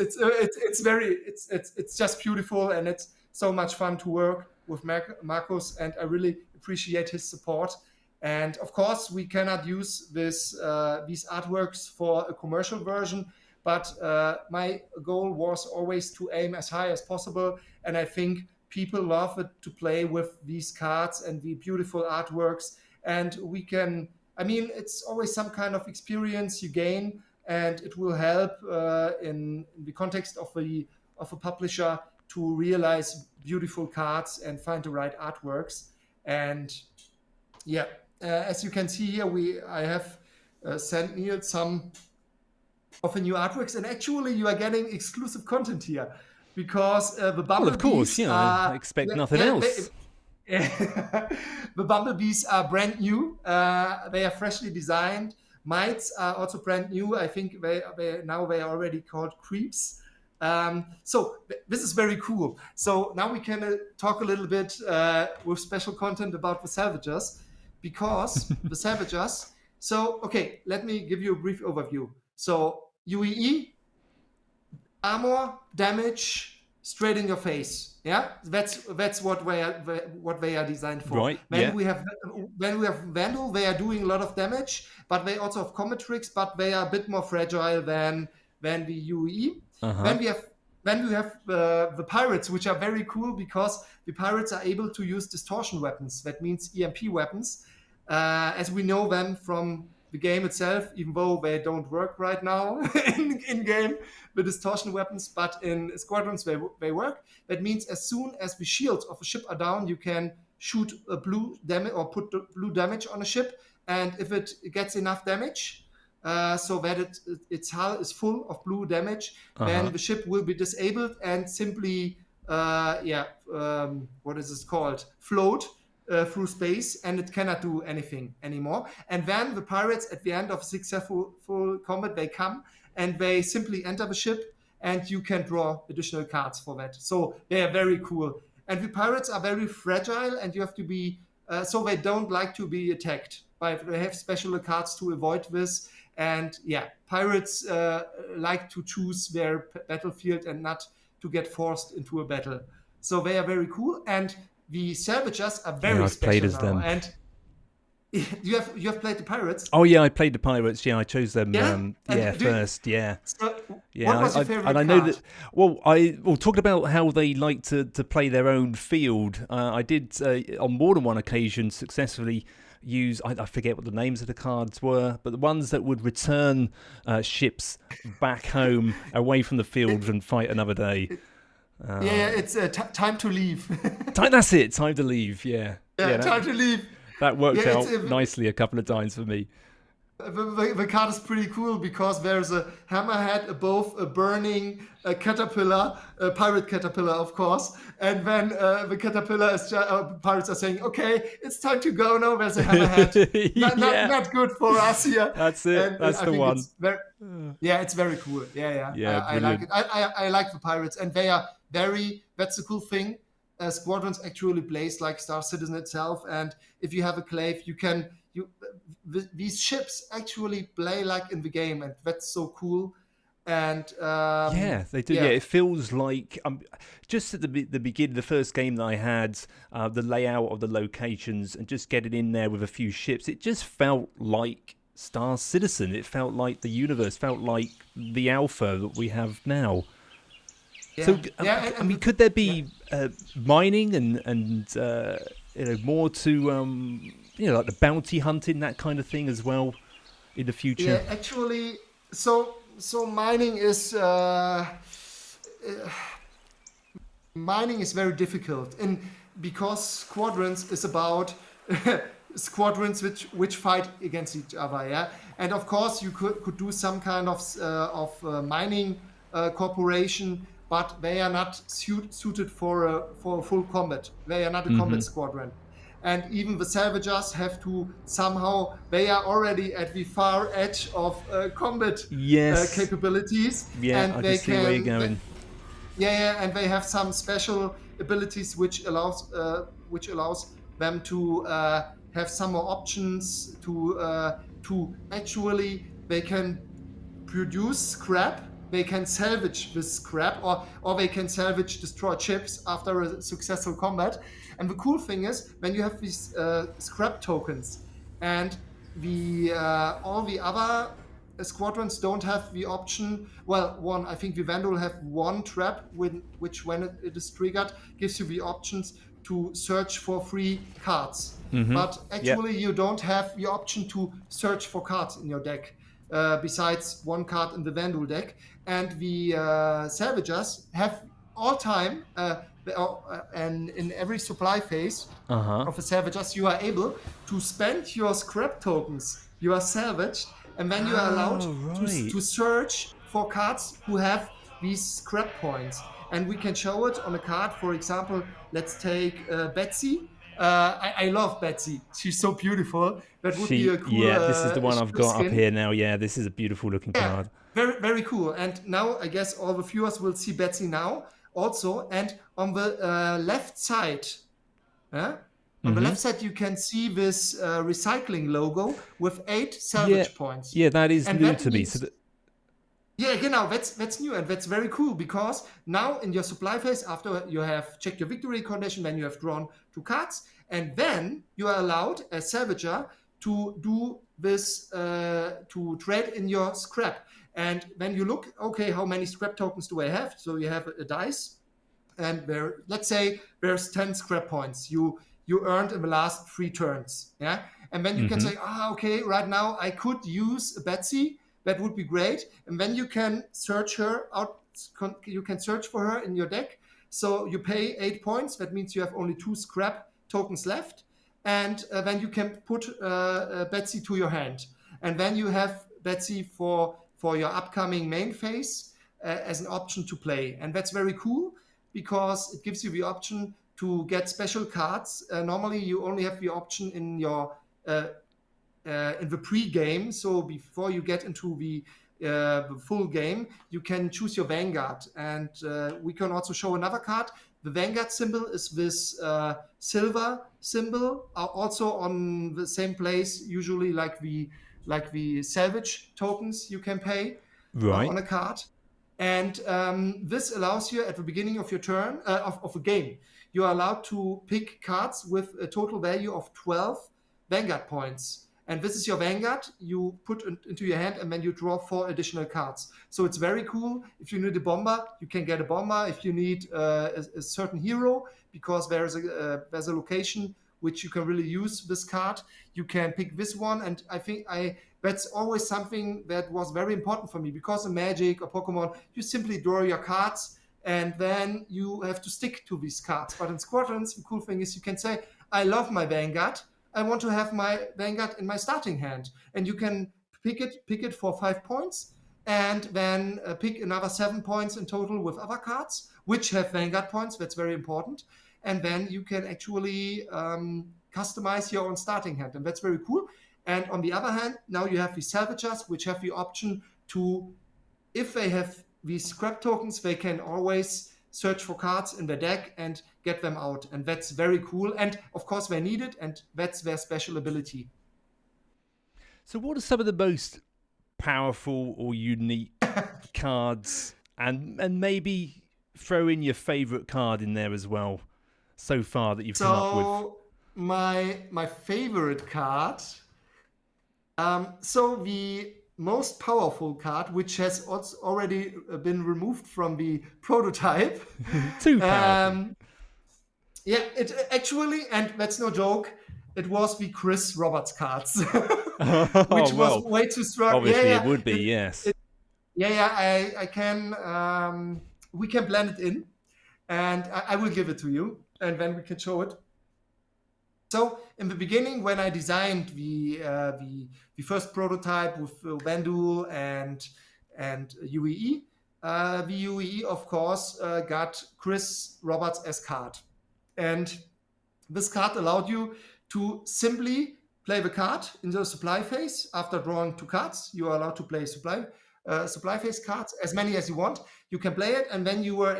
Speaker 2: just beautiful, and it's so much fun to work with Markus, and I really appreciate his support. And of course, we cannot use these artworks for a commercial version, but my goal was always to aim as high as possible. And I think people love it to play with these cards and the beautiful artworks. And it's always some kind of experience you gain, and it will help in the context of a publisher to realize beautiful cards and find the right artworks. And yeah, as you can see here, I have sent Neil some of the new artworks, and actually you are getting exclusive content here because the bumblebees.
Speaker 1: Well, of course, I expect nothing else.
Speaker 2: The bumblebees are brand new. They are freshly designed. Mites are also brand new. I think they are already called creeps. So this is very cool. So now we can talk a little bit with special content about the salvagers, because the salvagers. So okay, let me give you a brief overview. So UEE, armor, damage, straight in your face. Yeah, that's what they are designed for.
Speaker 1: Right.
Speaker 2: When we have Vandal, they are doing a lot of damage, but they also have combat tricks, but they are a bit more fragile than the UEE. Then we have the pirates, which are very cool because the pirates are able to use distortion weapons. That means EMP weapons, as we know them from the game itself, even though they don't work right now in game, the distortion weapons, but in Squadrons they work. That means as soon as the shields of a ship are down, you can shoot a blue damage or put blue damage on a ship, and if it gets enough damage, so that its hull is full of blue damage, then the ship will be disabled and simply, what is this called? Float through space, and it cannot do anything anymore. And then the pirates, at the end of successful full combat, they come and they simply enter the ship, and you can draw additional cards for that. So they are very cool. And the pirates are very fragile, and you have to be, so they don't like to be attacked. But they have special cards to avoid this. And yeah, pirates like to choose their battlefield and not to get forced into a battle. So they are very cool. And the salvagers are very
Speaker 1: I've
Speaker 2: special
Speaker 1: played as
Speaker 2: now.
Speaker 1: them.
Speaker 2: And you have played the pirates?
Speaker 1: Oh yeah, I played the pirates. Yeah, I chose them.
Speaker 2: Yeah?
Speaker 1: First. Yeah.
Speaker 2: So
Speaker 1: Yeah,
Speaker 2: what was your favorite
Speaker 1: and I know
Speaker 2: card?
Speaker 1: that. Well, talking about how they like to play their own field. I did on more than one occasion successfully use. I forget what the names of the cards were, but the ones that would return ships back home away from the field and fight another day.
Speaker 2: It's time to leave.
Speaker 1: That's it. Time to leave. Yeah.
Speaker 2: Time to leave.
Speaker 1: That worked
Speaker 2: Yeah,
Speaker 1: out nicely a couple of times for me.
Speaker 2: The card is pretty cool because there's a hammerhead above a burning caterpillar, a pirate caterpillar, of course. And then the caterpillar is pirates are saying, "Okay, it's time to go now." There's a hammerhead. Not good for us here.
Speaker 1: That's it. And that's the one.
Speaker 2: It's very cool. Yeah. I like it. I like the pirates, and they are very. That's the cool thing. Squadrons actually plays like Star Citizen itself, and if you have a clave, these ships actually play like in the game, and that's so cool. And
Speaker 1: they do. Yeah, it feels like just at the beginning, the first game that I had, the layout of the locations and just getting in there with a few ships, it just felt like Star Citizen. It felt like the universe, felt like the alpha that we have now. So, could there be mining and more to like the bounty hunting, that kind of thing as well in the future?
Speaker 2: Yeah, actually, so mining is very difficult, and because Squadrons is about squadrons which fight against each other, yeah. And of course, you could do some kind of mining corporation. But they are not suited for full combat. They are not a combat squadron. And even the salvagers have to somehow, they are already at the far edge of combat capabilities.
Speaker 1: Yeah,
Speaker 2: and
Speaker 1: I
Speaker 2: they
Speaker 1: can see where you're going.
Speaker 2: And they have some special abilities which allows them to have some more options to actually, they can produce scrap. They can salvage this scrap, or they can salvage destroyed ships after a successful combat. And the cool thing is, when you have these scrap tokens, and the all the other squadrons don't have the option. Well, one, I think the Vandal have one trap which when it is triggered gives you the options to search for free cards. But
Speaker 1: Yep.
Speaker 2: actually you don't have the option to search for cards in your deck, besides one card in the Vandal deck. And the Salvagers have all time, and in every supply phase of the Salvagers, you are able to spend your scrap tokens you are salvaged, and then you are allowed
Speaker 1: Oh, right.
Speaker 2: to search for cards who have these scrap points. And we can show it on a card. For example, let's take Betsy. I love Betsy. She's so beautiful. That would be a cool,
Speaker 1: This is the one I've got up
Speaker 2: skin.
Speaker 1: here now. Yeah, this is a beautiful looking
Speaker 2: Yeah,
Speaker 1: card.
Speaker 2: very, very cool. And now I guess all the viewers will see Betsy now also. And on the left side, on the left side, you can see this recycling logo with 8 salvage points.
Speaker 1: Yeah, that is
Speaker 2: And
Speaker 1: new
Speaker 2: that
Speaker 1: to me.
Speaker 2: means, yeah, genau, that's new, and that's very cool, because now in your supply phase, after you have checked your victory condition, then you have drawn 2 cards, and then you are allowed as salvager to do this, to trade in your scrap. And when you look, okay, how many scrap tokens do I have? So you have a dice, and there, let's say there's 10 scrap points you earned in the last 3 turns, yeah. And then you can say, okay, right now I could use a Betsy. That would be great. And then you can search her out. You can search for her in your deck. So you pay 8 points. That means you have only 2 scrap tokens left. And then you can put Betsy to your hand. And then you have Betsy for your upcoming main phase as an option to play. And that's very cool, because it gives you the option to get special cards. Normally, you only have the option in your in the pre-game. So before you get into the full game, you can choose your Vanguard. And we can also show another card. The Vanguard symbol is this silver symbol, also on the same place, usually like the salvage tokens you can pay
Speaker 1: Right.
Speaker 2: on a card. And this allows you at the beginning of your turn, of a game, you are allowed to pick cards with a total value of 12 Vanguard points. And this is your Vanguard you put into your hand, and then you draw 4 additional cards. So it's very cool. If you need a bomber, you can get a bomber. If you need a certain hero, because there's a location which you can really use this card, you can pick this one. And I think that's always something that was very important for me, because in Magic or Pokemon, you simply draw your cards and then you have to stick to these cards. But in Squadrons, the cool thing is you can say, I love my Vanguard. I want to have my Vanguard in my starting hand. And you can pick it for 5 points, and then pick another 7 points in total with other cards, which have Vanguard points. That's very important. And then you can actually customize your own starting hand. And that's very cool. And on the other hand, now you have the salvagers, which have the option to, if they have these scrap tokens, they can always search for cards in their deck and get them out. And that's very cool. And of course, they need it, and that's their special ability.
Speaker 1: So, what are some of the most powerful or unique cards, and maybe throw in your favorite card in there as well so far that you've come up with?
Speaker 2: So my favorite card. So the most powerful card, which has already been removed from the prototype.
Speaker 1: Too powerful.
Speaker 2: Yeah, it actually, and that's no joke, it was the Chris Roberts cards, which was way too strong.
Speaker 1: Obviously, it would be, yes.
Speaker 2: I can. We can blend it in, and I will give it to you, and then we can show it. So in the beginning, when I designed the first prototype with Vandal and UEE, the UEE of course got Chris Roberts as card, and this card allowed you to simply play the card in the supply phase. After drawing 2 cards, you are allowed to play supply phase cards, as many as you want. You can play it, and then you were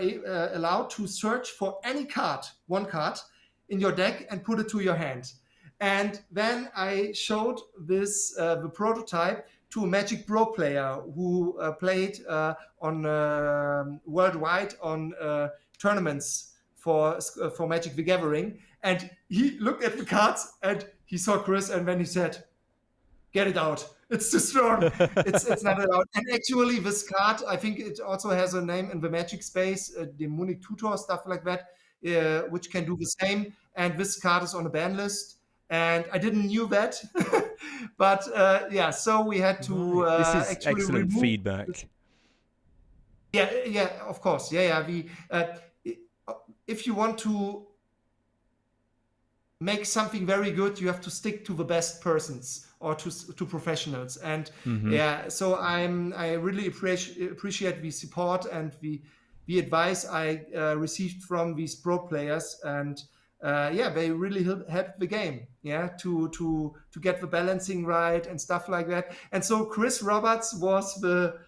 Speaker 2: allowed to search for any card, one card, in your deck and put it to your hand. And then I showed this the prototype to a Magic Pro player who played on worldwide on tournaments for Magic the Gathering. And he looked at the cards and he saw Chris, and then he said, get it out. It's too strong. It's not allowed. And actually, this card, I think it also has a name in the Magic space, Demonic Tutor, stuff like that, which can do the same. And this card is on a ban list. And I didn't knew that, but yeah. So we had to
Speaker 1: Right. This is
Speaker 2: actually
Speaker 1: excellent
Speaker 2: remove. This.
Speaker 1: feedback.
Speaker 2: Yeah, yeah, of course. Yeah, yeah. If you want to make something very good, you have to stick to the best persons or to professionals. And yeah, so I really appreciate the support and the advice I received from these pro players. And yeah, they really helped the game. Yeah, to get the balancing right and stuff like that. And so Chris Roberts was the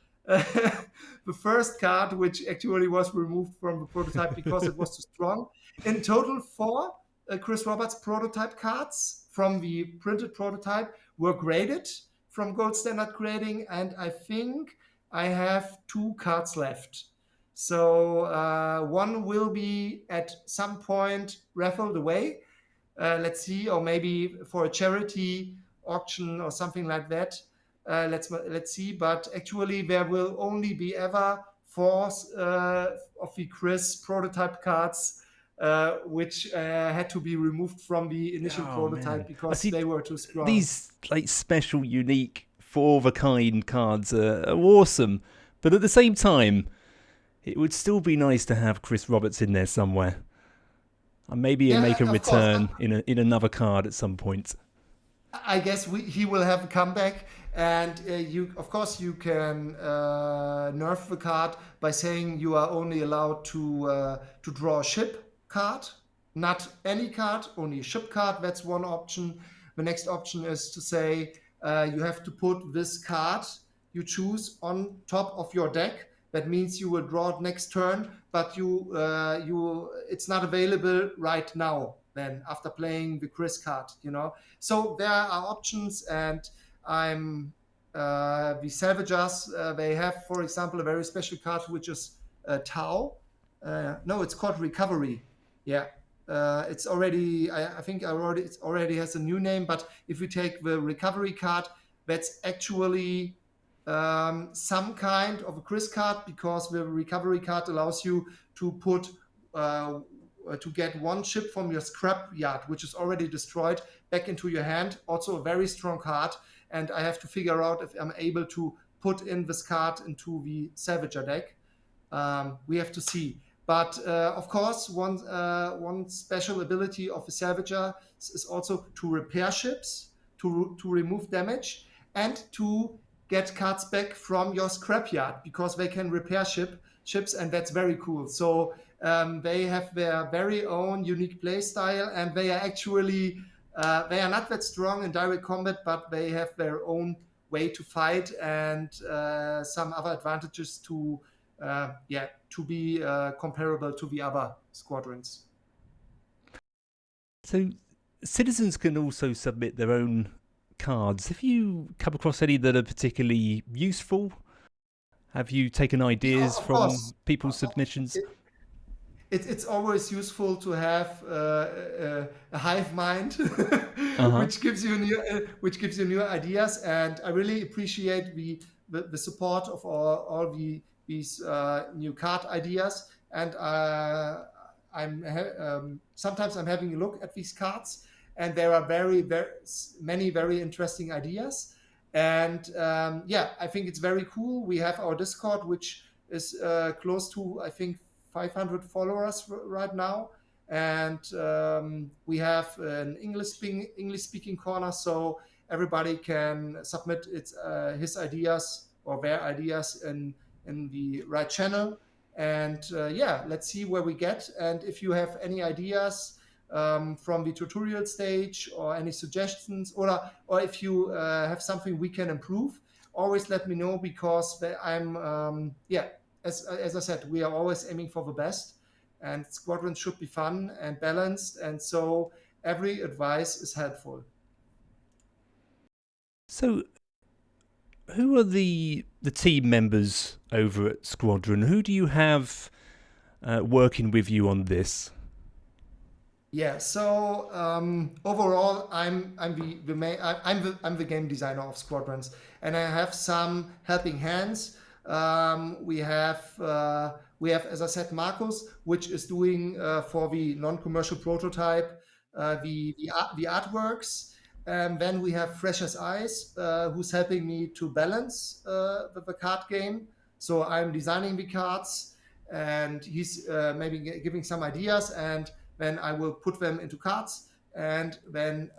Speaker 2: the first card which actually was removed from the prototype because it was too strong. In total, 4 Chris Roberts prototype cards from the printed prototype were graded from gold standard grading, and I think I have 2 cards left. So one will be at some point raffled away. Let's see, or maybe for a charity auction or something like that. Let's see. But actually, there will only be ever 4 of the Chris prototype cards, which had to be removed from the initial prototype because they were too strong.
Speaker 1: These like special, unique, 4 of a kind cards are awesome, but at the same time, it would still be nice to have Chris Roberts in there somewhere. And maybe make a return in another card at some point.
Speaker 2: I guess he will have a comeback, and of course you can nerf the card by saying you are only allowed to draw a ship card, not any card, only a ship card. That's one option. The next option is to say you have to put this card you choose on top of your deck. That means you will draw it next turn, but it's not available right now. Then after playing the Chris card, So there are options, and the Salvagers, they have, for example, a very special card which is Tau. No, it's called Recovery. Yeah. It's already, I think it already has a new name, but if you take the Recovery card, that's actually some kind of a Chris card, because the Recovery card allows you to put to get 1 ship from your scrap yard, which is already destroyed, back into your hand. Also a very strong card, and I have to figure out if I'm able to put in this card into the Salvager deck. We have to see. But of course, one special ability of the Salvager is also to repair ships, to remove damage, and to get cards back from your scrapyard, because they can repair ships, and that's very cool. So they have their very own unique play style, and they are actually they are not that strong in direct combat, but they have their own way to fight, and some other advantages to be comparable to the other squadrons.
Speaker 1: So citizens can also submit their own cards. Have you come across any that are particularly useful? Have you taken ideas from people's submissions?
Speaker 2: It's always useful to have a hive mind, which gives you new ideas, and I really appreciate the support of all these new card ideas. And sometimes I'm having a look at these cards, and there are very many very interesting ideas. And I think it's very cool. We have our Discord, which is close to, I think, 500 followers right now, and we have an English-speaking corner, so everybody can submit his ideas or their ideas in the right channel. And let's see where we get. And if you have any ideas from the tutorial stage, or any suggestions, or if you have something we can improve, always let me know, because I'm as I said, we are always aiming for the best, and squadrons should be fun and balanced, and so every advice is helpful.
Speaker 1: So who are the team members over at Squadron? Who do you have working with you on this?
Speaker 2: Yeah. So overall, I'm the game designer of Squadrons, and I have some helping hands. We have, as I said, Marcus, which is doing for the non-commercial prototype the artworks. Then we have Fresh as Eyes, who's helping me to balance the card game. So I'm designing the cards, and he's maybe giving some ideas, and then I will put them into cards, and then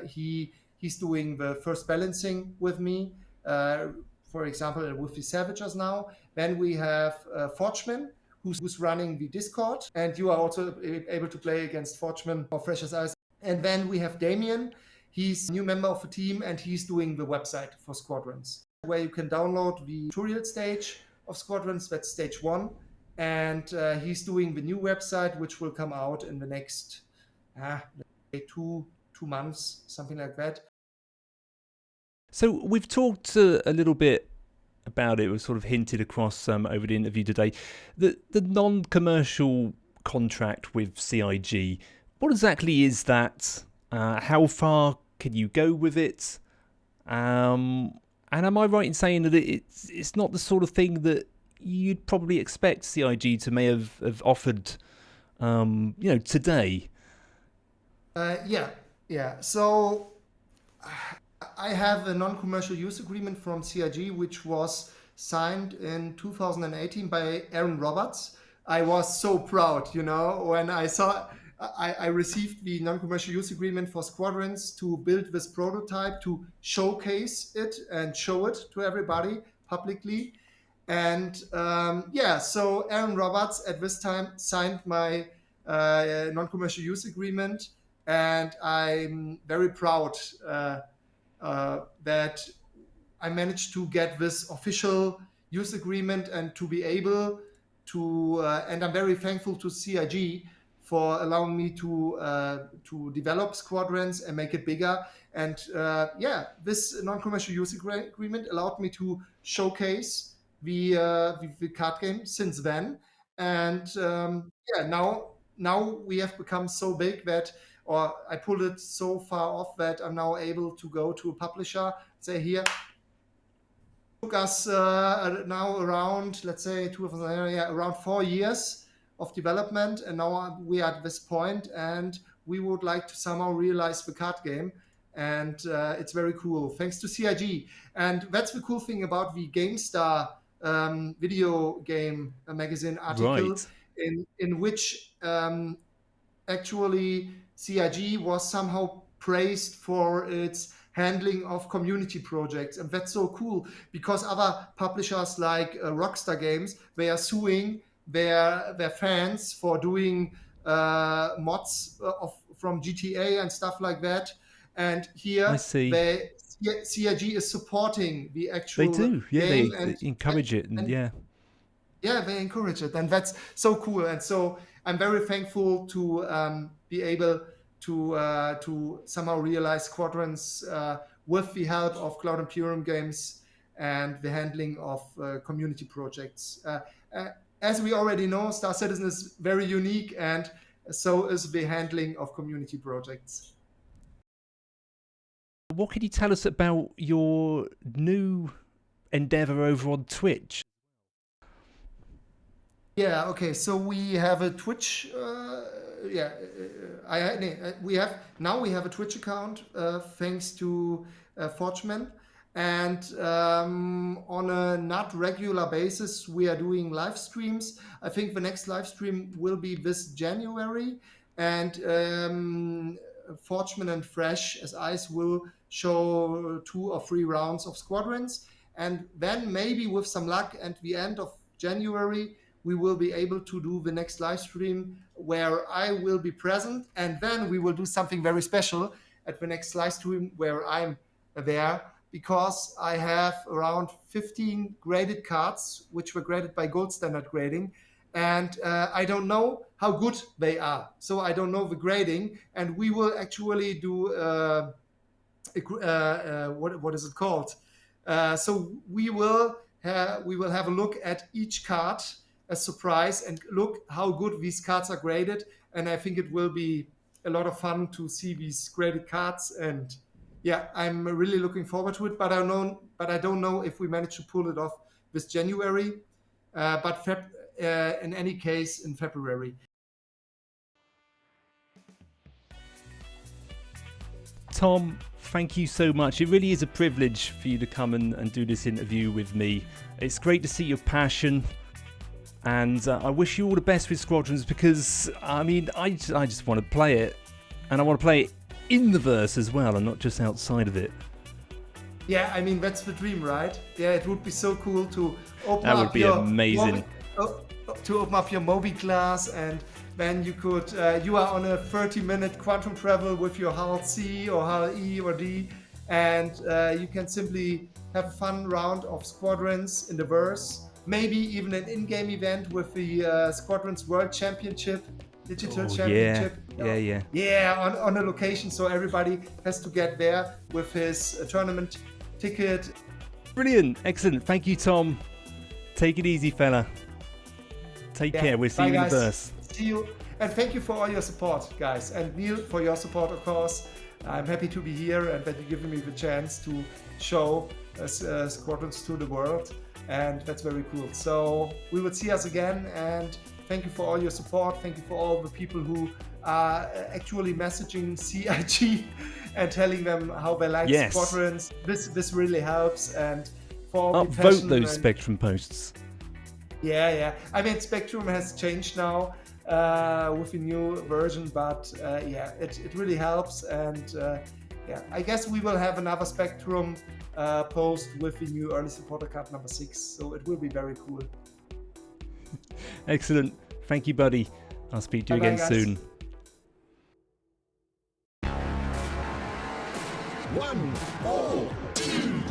Speaker 2: he's doing the first balancing with me. Uh, for example, with the Savages now. Then we have Forgeman, who's running the Discord, and you are also able to play against Forgeman or Fresh as Ice. And then we have Damien. He's a new member of the team, and he's doing the website for Squadrons, where you can download the tutorial stage of Squadrons. That's stage one, and he's doing the new website, which will come out in the next let's say two months, something like that.
Speaker 1: So we've talked a little bit about it. We've sort of hinted across over the interview today. The non-commercial contract with CIG. What exactly is that? How far can you go with it? And am I right in saying that it's not the sort of thing that you'd probably expect CIG to may have offered, today?
Speaker 2: Yeah. So I have a non-commercial use agreement from CIG, which was signed in 2018 by Aaron Roberts. I was so proud, when I received the non-commercial use agreement for Squadrons to build this prototype, to showcase it and show it to everybody publicly. And so Aaron Roberts at this time signed my non-commercial use agreement, and I'm very proud that I managed to get this official use agreement and to be able to, and I'm very thankful to CIG for allowing me to develop Squadrons and make it bigger. And this non-commercial use agreement allowed me to showcase the card game since then. And now we have become so big that, or I pulled it so far off that I'm now able to go to a publisher, say, here, took us now around, let's say, around 4 years of development, and now we are at this point, and we would like to somehow realize the card game, and it's very cool, thanks to CIG. And that's the cool thing about the GameStar video game magazine article,
Speaker 1: Right.
Speaker 2: in which actually CIG was somehow praised for its handling of community projects, and that's so cool because other publishers like Rockstar Games, they are suing their fans for doing mods from GTA and stuff like that, and
Speaker 1: I
Speaker 2: here
Speaker 1: see.
Speaker 2: CIG is supporting the
Speaker 1: They
Speaker 2: actual
Speaker 1: do. Yeah,
Speaker 2: game,
Speaker 1: they encourage it, and
Speaker 2: and
Speaker 1: yeah.
Speaker 2: yeah, they encourage it, and that's so cool. And so I'm very thankful to be able to somehow realize Squadrons with the help of Cloud Imperium Games and the handling of community projects. As we already know, Star Citizen is very unique, and so is the handling of community projects.
Speaker 1: What can you tell us about your new endeavour over on Twitch?
Speaker 2: Yeah. Okay. So we have a Twitch. We have a Twitch account thanks to Forgeman, and on a not regular basis we are doing live streams. I think the next live stream will be this January, and Forgeman and Fresh as Ice will show 2 or 3 rounds of Squadrons, and then maybe with some luck at the end of January we will be able to do the next live stream where I will be present, and then we will do something very special at the next live stream where I'm there, because I have around 15 graded cards which were graded by gold standard grading, and I don't know how good they are, so I don't know the grading, and we will actually do what is it called? So we will have a look at each card, a surprise, and look how good these cards are graded. And I think it will be a lot of fun to see these graded cards, and yeah, I'm really looking forward to it. But I don't know if we manage to pull it off this January. But in any case, in February.
Speaker 1: Tom, thank you so much. It really is a privilege for you to come and do this interview with me. It's great to see your passion, and I wish you all the best with Squadrons, because I mean, I just want to play it, and I want to play it in the verse as well, and not just outside of it.
Speaker 2: Yeah, I mean, that's the dream, right? Yeah, it would be so cool to open
Speaker 1: That
Speaker 2: up
Speaker 1: would be amazing.
Speaker 2: to open up your Moby class, and then you could you are on a 30-minute quantum travel with your hull C or hull E or D, and you can simply have a fun round of Squadrons in the verse, maybe even an in-game event with the Squadrons World Championship, Digital Championship.
Speaker 1: Yeah.
Speaker 2: On a location, so everybody has to get there with his tournament ticket.
Speaker 1: Brilliant, excellent. Thank you, Tom. Take it easy, fella. Take care. We'll see you in the verse.
Speaker 2: See you, and thank you for all your support, guys, and Neil for your support, of course. I'm happy to be here and that you're giving me the chance to show Squadrons to the world, and that's very cool. So we will see us again, and thank you for all your support. Thank you for all the people who are actually messaging CIG and telling them how they like Squadrons. This really helps, and for
Speaker 1: upvote those Spectrum posts.
Speaker 2: Yeah. I mean, Spectrum has changed now with a new version, but yeah, it really helps. And yeah, I guess we will have another Spectrum post with the new early supporter card number 6. So it will be very cool.
Speaker 1: Excellent. Thank you, buddy. I'll speak to you again soon.
Speaker 3: 1, 4, 2.